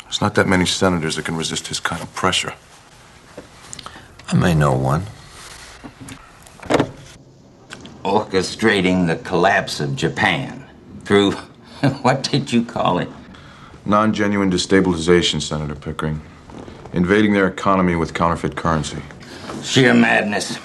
There's not that many senators that can resist his kind of pressure. I may know one. Orchestrating the collapse of Japan through, what did you call it? Non-genuine destabilization, Senator Pickering. Invading their economy with counterfeit currency. Sheer madness.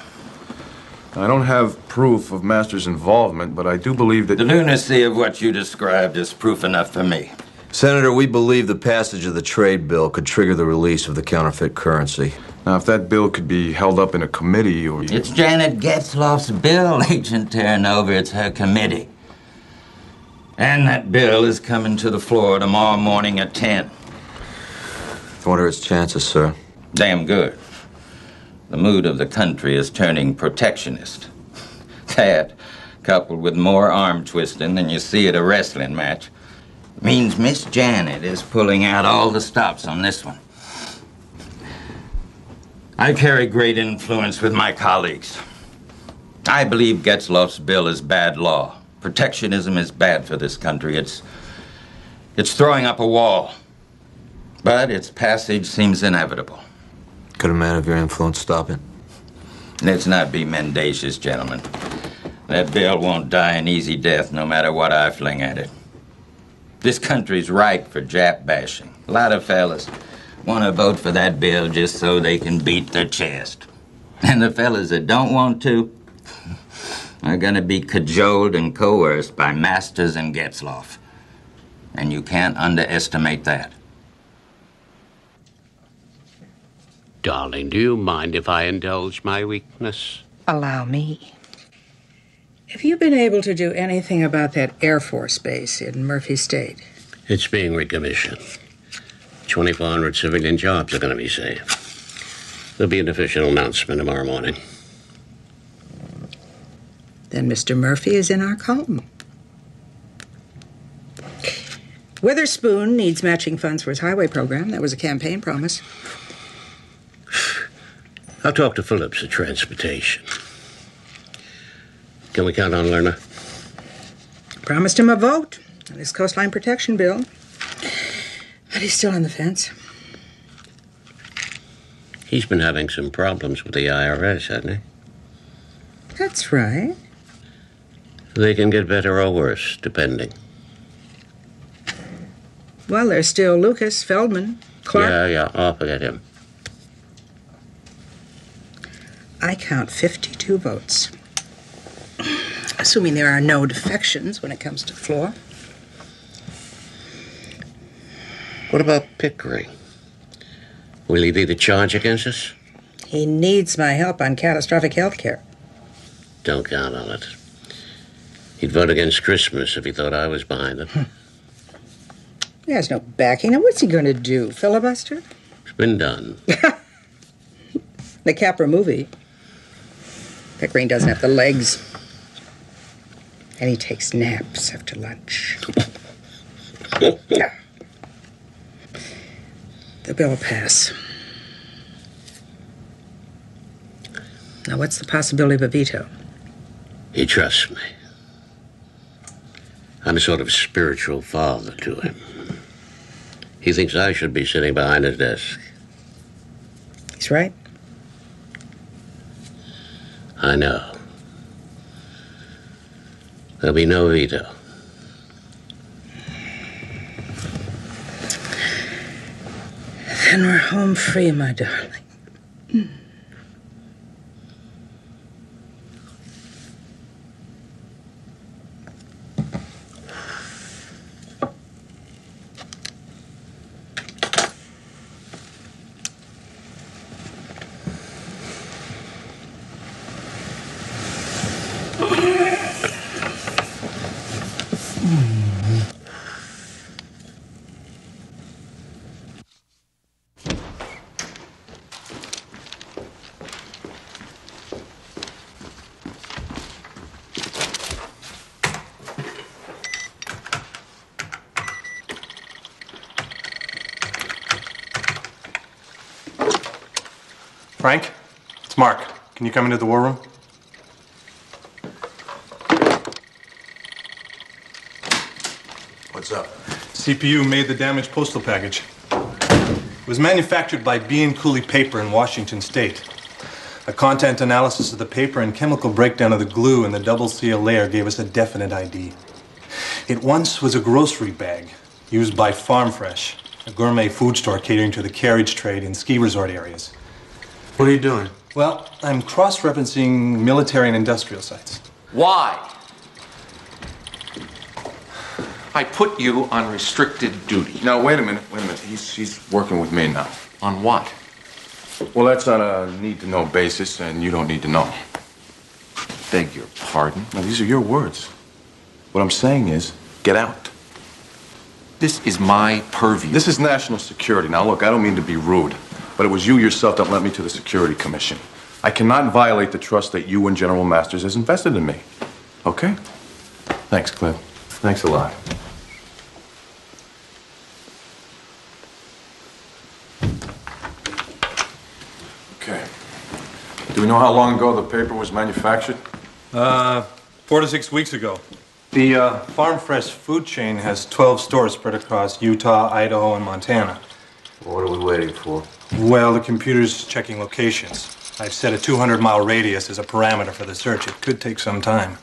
I don't have proof of Master's involvement, but I do believe that... The lunacy of what you described is proof enough for me. Senator, we believe the passage of the trade bill could trigger the release of the counterfeit currency. Now, if that bill could be held up in a committee or... It's Janet Getzloff's bill, Agent Terranova. It's her committee. And that bill is coming to the floor tomorrow morning at 10. What are its chances, sir? Damn good. The mood of the country is turning protectionist. That, coupled with more arm twisting than you see at a wrestling match, means Miss Janet is pulling out all the stops on this one. I carry great influence with my colleagues. I believe Getzloff's bill is bad law. Protectionism is bad for this country. It's throwing up a wall. But its passage seems inevitable. Could a man of your influence stop it? Let's not be mendacious, gentlemen. That bill won't die an easy death no matter what I fling at it. This country's ripe for Jap bashing. A lot of fellas want to vote for that bill just so they can beat their chest. And the fellas that don't want to are gonna be cajoled and coerced by Masters and Getzloff. And you can't underestimate that. Darling, do you mind if I indulge my weakness? Allow me. Have you been able to do anything about that Air Force base in Murphy State? It's being recommissioned. 2,400 civilian jobs are going to be saved. There'll be an official announcement tomorrow morning. Then Mr. Murphy is in our column. Witherspoon needs matching funds for his highway program. That was a campaign promise. I'll talk to Phillips at Transportation. Can we count on Lerner? Promised him a vote on his coastline protection bill. But he's still on the fence. He's been having some problems with the IRS, hasn't he? That's right. They can get better or worse, depending. Well, there's still Lucas, Feldman, Clark. Yeah, I'll forget him. I count 52 votes. Assuming there are no defections when it comes to the floor. What about Pickering? Will he lead a charge against us? He needs my help on catastrophic health care. Don't count on it. He'd vote against Christmas if he thought I was behind it. He has no backing. And what's he going to do? Filibuster? It's been done. The Capra movie. Pickering doesn't have the legs. And he takes naps after lunch. The bill will pass. Now, what's the possibility of a veto? He trusts me. I'm a sort of spiritual father to him. He thinks I should be sitting behind his desk. He's right. I know. There'll be no veto. Then we're home free, my darling. Frank, it's Mark. Can you come into the war room? What's up? CPU made the damaged postal package. It was manufactured by B and Cooley Paper in Washington State. A content analysis of the paper and chemical breakdown of the glue in the double seal layer gave us a definite ID. It once was a grocery bag used by Farm Fresh, a gourmet food store catering to the carriage trade in ski resort areas. What are you doing? Well, I'm cross-referencing military and industrial sites. Why? I put you on restricted duty. Now, wait a minute. He's working with me now. On what? Well, that's on a need-to-know basis, and you don't need to know. Beg your pardon? Now, these are your words. What I'm saying is, get out. This is my purview. This is national security. Now, look, I don't mean to be rude, but it was you yourself that led me to the Security Commission. I cannot violate the trust that you and General Masters has invested in me. Okay? Thanks, Cliff. Thanks a lot. Okay. Do we know how long ago the paper was manufactured? 4 to 6 weeks ago. The Farm Fresh food chain has 12 stores spread across Utah, Idaho, and Montana. What are we waiting for? Well, the computer's checking locations. I've set a 200-mile radius as a parameter for the search. It could take some time.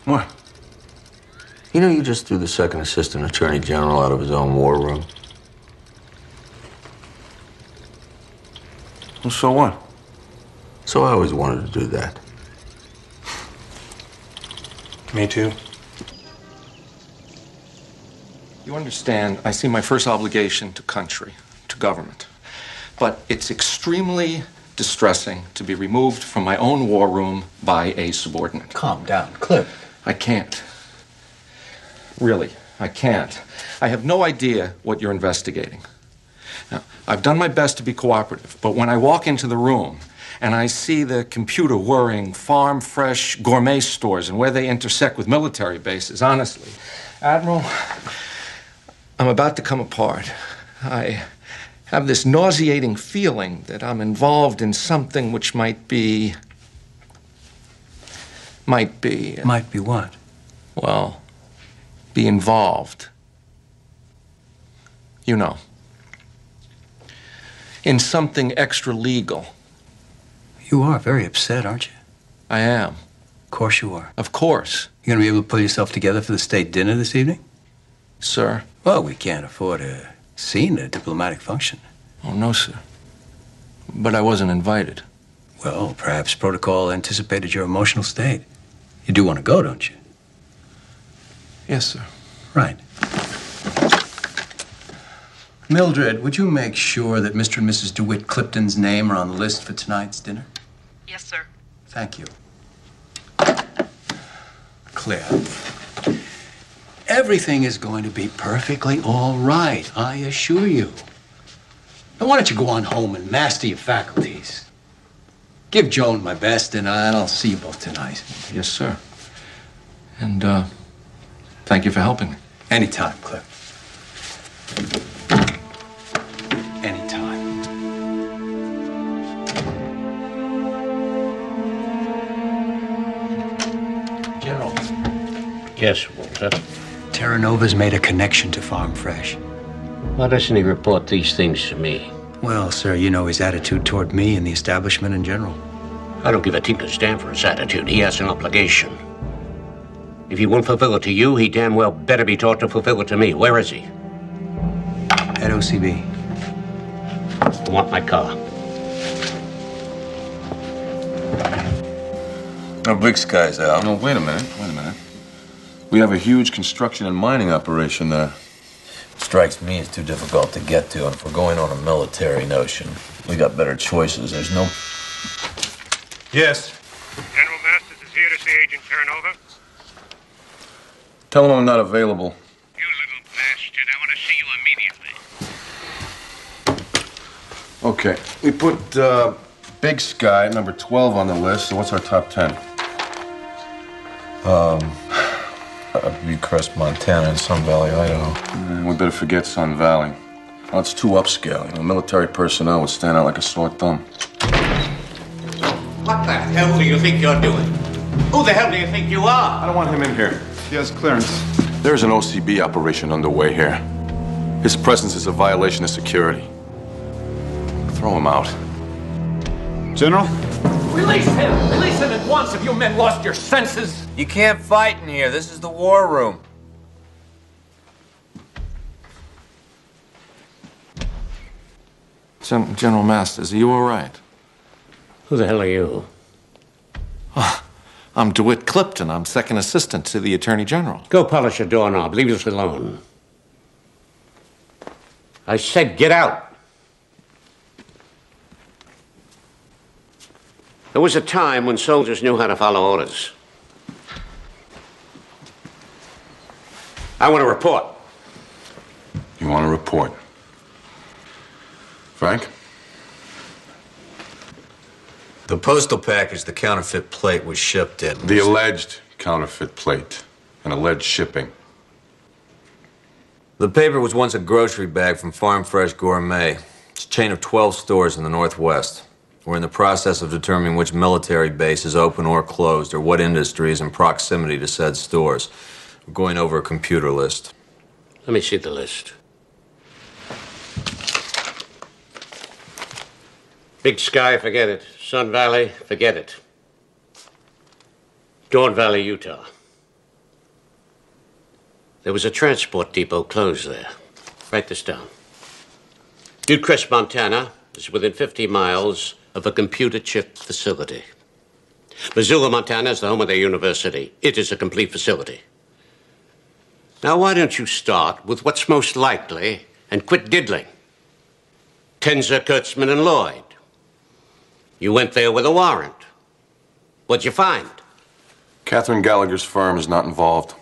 What? You know, you just threw the second assistant attorney general out of his own war room. Well, so what? So I always wanted to do that. Me too. You understand, I see my first obligation to country, to government. But it's extremely distressing to be removed from my own war room by a subordinate. Calm down, Cliff. I can't. Really, I can't. I have no idea what you're investigating. Now, I've done my best to be cooperative, but when I walk into the room and I see the computer whirring Farm Fresh gourmet stores and where they intersect with military bases, honestly, Admiral, I'm about to come apart. I have this nauseating feeling that I'm involved in something which might be Might be what? well, be involved. You know. In something extra legal. You are very upset, aren't you? I am. Of course you are. Of course. You gonna be able to pull yourself together for the state dinner this evening? Sir. Well, we can't afford a scene at a diplomatic function. Oh, no, sir. But I wasn't invited. Well, perhaps protocol anticipated your emotional state. You do want to go, don't you? Yes, sir. Right. Mildred, would you make sure that Mr. and Mrs. DeWitt Clifton's name are on the list for tonight's dinner? Yes, sir. Thank you. Claire, everything is going to be perfectly all right, I assure you. Now, why don't you go on home and master your faculties? Give Joan my best, and I'll see you both tonight. Yes, sir. And, thank you for helping me. Anytime, Claire. Anytime. General, Yes, Walter. Terra Nova's made a connection to Farm Fresh. Why doesn't he report these things to me? Well, sir, you know his attitude toward me and the establishment in general. I don't give a tinker's damn for his attitude. He has an obligation. If he won't fulfill it to you, he damn well better be taught to fulfill it to me. Where is he? At OCB. I want my car. Now, Big Sky's out. No, wait a minute. We have a huge construction and mining operation there. Strikes me as too difficult to get to, and if we're going on a military notion, we got better choices. There's no... Yes. General Masters is here to see Agent Terranova. Tell him I'm not available. You little bastard, I want to see you immediately. Okay. We put Big Sky, number 12 on the list, so what's our top 10? Bucharest, Montana, and Sun Valley, Idaho. We better forget Sun Valley. Well, it's too upscale. You know, military personnel would stand out like a sore thumb. What the hell do you think you're doing? Who the hell do you think you are? I don't want him in here. He has clearance. There's an OCB operation underway here. His presence is a violation of security. Throw him out. General? Release him! Release him at once! Have you men lost your senses? You can't fight in here. This is the war room. General Masters, are you all right? Who the hell are you? I'm DeWitt Clipton. I'm second assistant to the Attorney General. Go polish a doorknob. Leave us alone. I said get out. There was a time when soldiers knew how to follow orders. I want a report. You want a report? Frank? The postal package the counterfeit plate was shipped in. The alleged counterfeit plate and alleged shipping. The paper was once a grocery bag from Farm Fresh Gourmet. It's a chain of 12 stores in the Northwest. We're in the process of determining which military base is open or closed, or what industry is in proximity to said stores. We're going over a computer list. Let me see the list. Big Sky, forget it. Sun Valley, forget it. Dawn Valley, Utah. There was a transport depot closed there. Write this down. Butte, Montana is within 50 miles of a computer chip facility. Missoula, Montana is the home of their university. It is a complete facility. Now, why don't you start with what's most likely and quit diddling? Tenzer, Kurtzman, and Lloyd. You went there with a warrant. What'd you find? Catherine Gallagher's firm is not involved.